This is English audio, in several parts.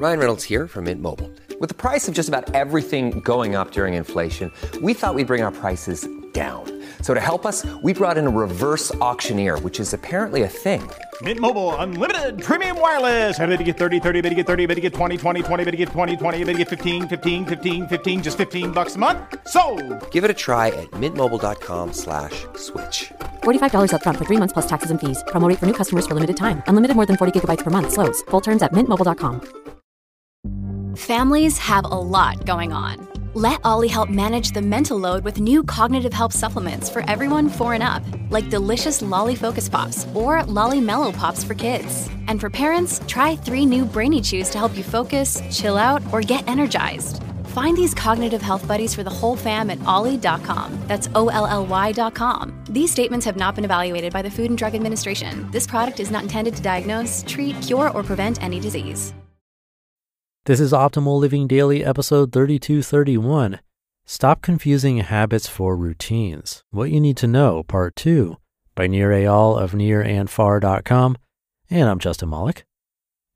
Ryan Reynolds here from Mint Mobile. With the price of just about everything going up during inflation, we thought we'd bring our prices down. So to help us, we brought in a reverse auctioneer, which is apparently a thing. Mint Mobile Unlimited Premium Wireless. How to get 30, 30, bit to get 30, bit to get 20, 20, 20, bit to get 20, 20, bit to get 15, 15, 15, 15, just $15 a month? Sold! Give it a try at mintmobile.com/switch. $45 up front for 3 months plus taxes and fees. Promo rate for new customers for limited time. Unlimited more than 40 gigabytes per month. Slows full terms at mintmobile.com. Families have a lot going on. Let Ollie help manage the mental load with new cognitive help supplements for everyone 4 and up, like delicious Lolly Focus Pops or Lolly Mellow Pops for kids. And for parents, try 3 new Brainy Chews to help you focus, chill out, or get energized. Find these cognitive health buddies for the whole fam at ollie.com. That's OLLY.com. These statements have not been evaluated by the Food and Drug Administration. This product is not intended to diagnose, treat, cure, or prevent any disease. This is Optimal Living Daily, episode 3231. Stop Confusing Habits for Routines. What You Need to Know, Part 2, by Nir Eyal of nirandfar.com. And I'm Justin Malik.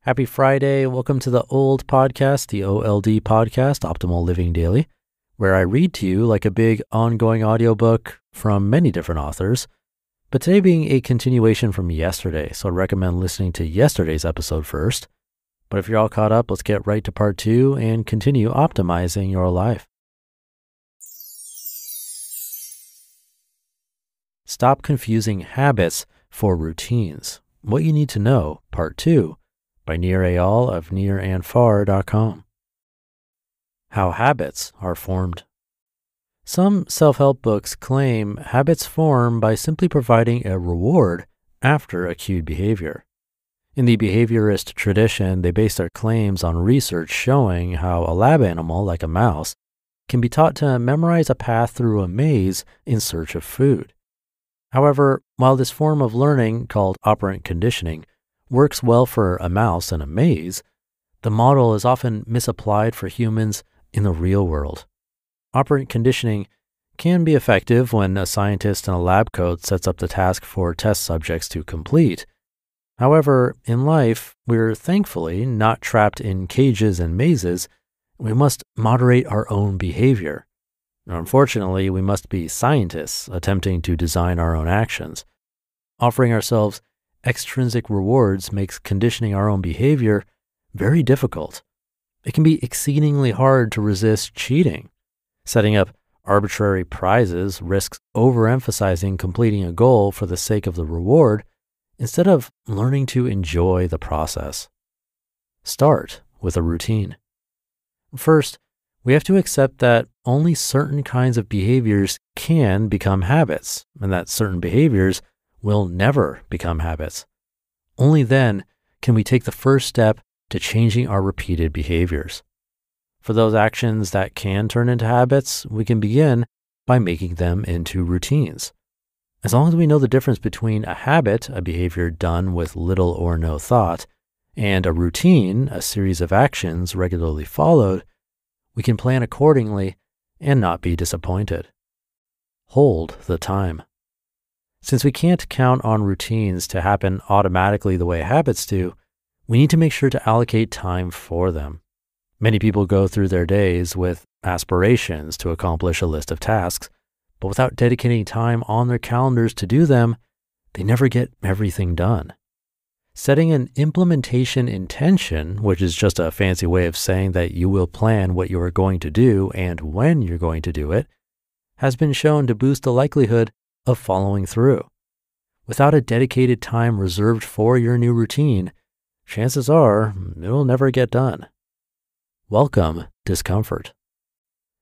Happy Friday. Welcome to the old podcast, the OLD podcast, Optimal Living Daily, where I read to you like a big ongoing audiobook from many different authors. But today being a continuation from yesterday, so I'd recommend listening to yesterday's episode first. But if you're all caught up, let's get right to part 2 and continue optimizing your life. Stop Confusing Habits for Routines. What You Need to Know, Part 2, by Nir Eyal of nirandfar.com. How Habits Are Formed. Some self-help books claim habits form by simply providing a reward after a cued behavior. In the behaviorist tradition, they base their claims on research showing how a lab animal, like a mouse, can be taught to memorize a path through a maze in search of food. However, while this form of learning, called operant conditioning, works well for a mouse in a maze, the model is often misapplied for humans in the real world. Operant conditioning can be effective when a scientist in a lab coat sets up the task for test subjects to complete. However, in life, we're thankfully not trapped in cages and mazes. We must moderate our own behavior. Unfortunately, we must be scientists attempting to design our own actions. Offering ourselves extrinsic rewards makes conditioning our own behavior very difficult. It can be exceedingly hard to resist cheating. Setting up arbitrary prizes risks overemphasizing completing a goal for the sake of the reward, instead of learning to enjoy the process. Start with a routine. First, we have to accept that only certain kinds of behaviors can become habits, and that certain behaviors will never become habits. Only then can we take the first step to changing our repeated behaviors. For those actions that can turn into habits, we can begin by making them into routines. As long as we know the difference between a habit, a behavior done with little or no thought, and a routine, a series of actions regularly followed, we can plan accordingly and not be disappointed. Hold the time. Since we can't count on routines to happen automatically the way habits do, we need to make sure to allocate time for them. Many people go through their days with aspirations to accomplish a list of tasks, but without dedicating time on their calendars to do them, they never get everything done. Setting an implementation intention, which is just a fancy way of saying that you will plan what you are going to do and when you're going to do it, has been shown to boost the likelihood of following through. Without a dedicated time reserved for your new routine, chances are it'll never get done. Welcome discomfort.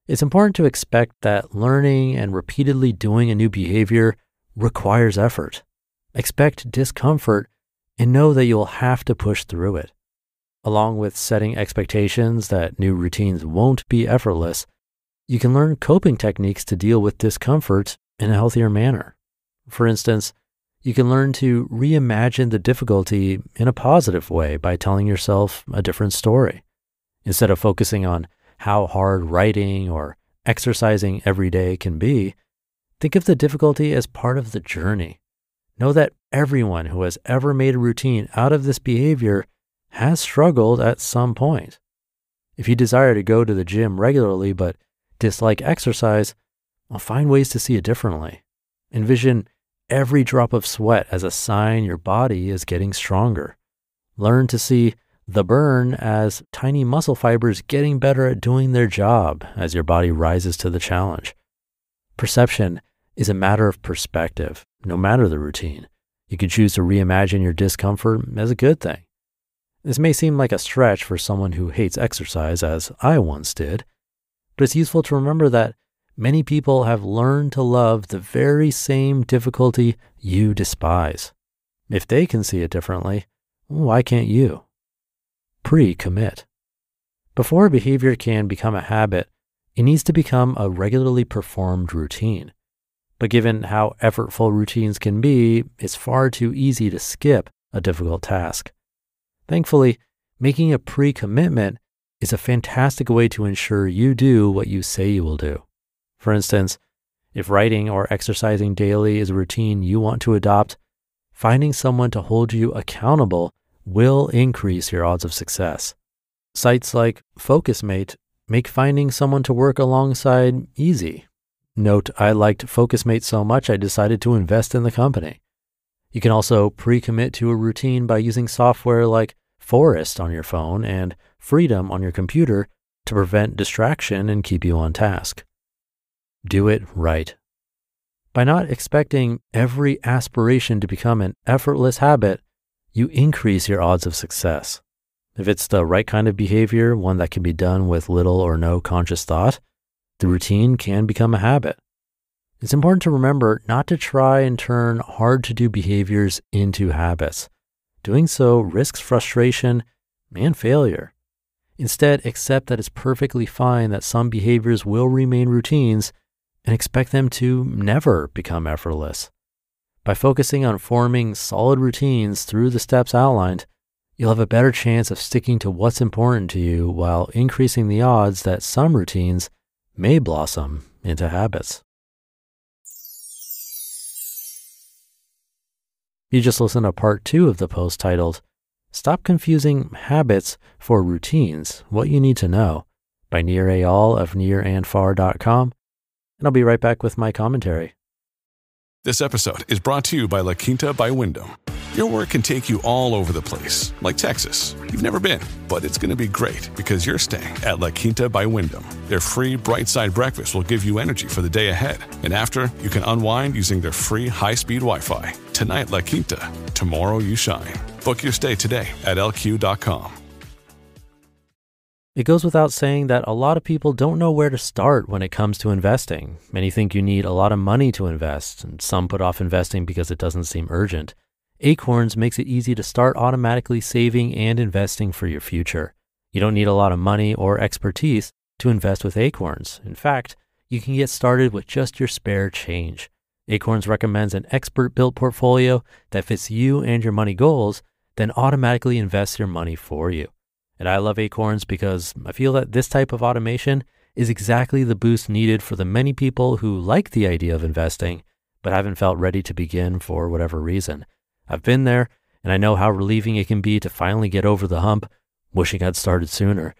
It's important to expect that learning and repeatedly doing a new behavior requires effort. Expect discomfort and know that you'll have to push through it. Along with setting expectations that new routines won't be effortless, you can learn coping techniques to deal with discomfort in a healthier manner. For instance, you can learn to reimagine the difficulty in a positive way by telling yourself a different story. Instead of focusing on how hard writing or exercising every day can be, think of the difficulty as part of the journey. Know that everyone who has ever made a routine out of this behavior has struggled at some point. If you desire to go to the gym regularly but dislike exercise, well, find ways to see it differently. Envision every drop of sweat as a sign your body is getting stronger. Learn to see the burn as tiny muscle fibers getting better at doing their job as your body rises to the challenge. Perception is a matter of perspective, no matter the routine. You can choose to reimagine your discomfort as a good thing. This may seem like a stretch for someone who hates exercise, as I once did, but it's useful to remember that many people have learned to love the very same difficulty you despise. If they can see it differently, why can't you? Pre-commit. Before a behavior can become a habit, it needs to become a regularly performed routine. But given how effortful routines can be, it's far too easy to skip a difficult task. Thankfully, making a pre-commitment is a fantastic way to ensure you do what you say you will do. For instance, if writing or exercising daily is a routine you want to adopt, finding someone to hold you accountable will increase your odds of success. Sites like FocusMate make finding someone to work alongside easy. Note, I liked FocusMate so much I decided to invest in the company. You can also pre-commit to a routine by using software like Forest on your phone and Freedom on your computer to prevent distraction and keep you on task. Do it right. By not expecting every aspiration to become an effortless habit, you increase your odds of success. If it's the right kind of behavior, one that can be done with little or no conscious thought, the routine can become a habit. It's important to remember not to try and turn hard-to-do behaviors into habits. Doing so risks frustration and failure. Instead, accept that it's perfectly fine that some behaviors will remain routines and expect them to never become effortless. By focusing on forming solid routines through the steps outlined, you'll have a better chance of sticking to what's important to you while increasing the odds that some routines may blossom into habits. You just listened to part 2 of the post titled, Stop Confusing Habits for Routines, What You Need to Know, by Nir Eyal of nirandfar.com. And I'll be right back with my commentary. This episode is brought to you by La Quinta by Wyndham. Your work can take you all over the place, like Texas. You've never been, but it's going to be great because you're staying at La Quinta by Wyndham. Their free Bright Side breakfast will give you energy for the day ahead. And after, you can unwind using their free high-speed Wi-Fi. Tonight, La Quinta. Tomorrow, you shine. Book your stay today at lq.com. It goes without saying that a lot of people don't know where to start when it comes to investing. Many think you need a lot of money to invest, and some put off investing because it doesn't seem urgent. Acorns makes it easy to start automatically saving and investing for your future. You don't need a lot of money or expertise to invest with Acorns. In fact, you can get started with just your spare change. Acorns recommends an expert-built portfolio that fits you and your money goals, then automatically invests your money for you. And I love Acorns because I feel that this type of automation is exactly the boost needed for the many people who like the idea of investing, but haven't felt ready to begin for whatever reason. I've been there, and I know how relieving it can be to finally get over the hump, wishing I'd started sooner.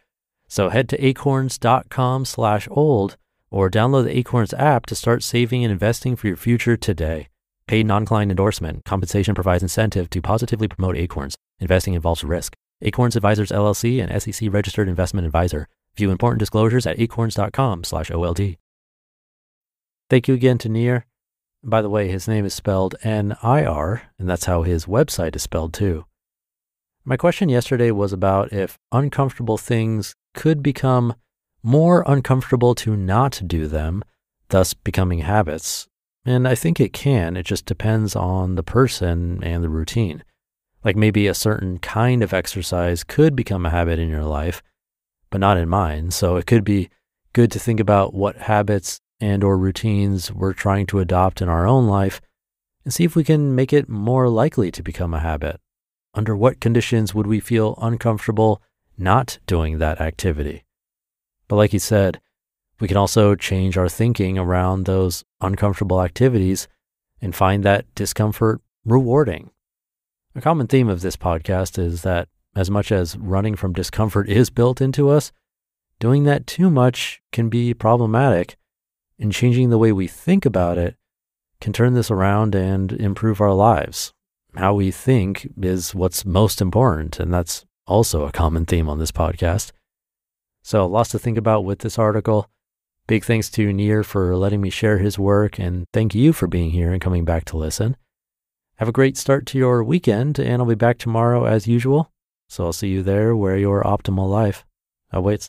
So head to acorns.com/old or download the Acorns app to start saving and investing for your future today. Paid non-client endorsement. Compensation provides incentive to positively promote Acorns. Investing involves risk. Acorns Advisors LLC and SEC registered investment advisor. View important disclosures at acorns.com/OLD. Thank you again to Nir. By the way, his name is spelled N-I-R, and that's how his website is spelled too. My question yesterday was about if uncomfortable things could become more uncomfortable to not do them, thus becoming habits. And I think it can. It just depends on the person and the routine. Like maybe a certain kind of exercise could become a habit in your life, but not in mine. So it could be good to think about what habits and or routines we're trying to adopt in our own life and see if we can make it more likely to become a habit. Under what conditions would we feel uncomfortable not doing that activity? But like he said, we can also change our thinking around those uncomfortable activities and find that discomfort rewarding. A common theme of this podcast is that As much as running from discomfort is built into us, doing that too much can be problematic, and changing the way we think about it can turn this around and improve our lives. How we think is what's most important, and that's also a common theme on this podcast. So lots to think about with this article. Big thanks to Nir for letting me share his work, and thank you for being here and coming back to listen. Have a great start to your weekend, and I'll be back tomorrow as usual. So I'll see you there where your optimal life awaits.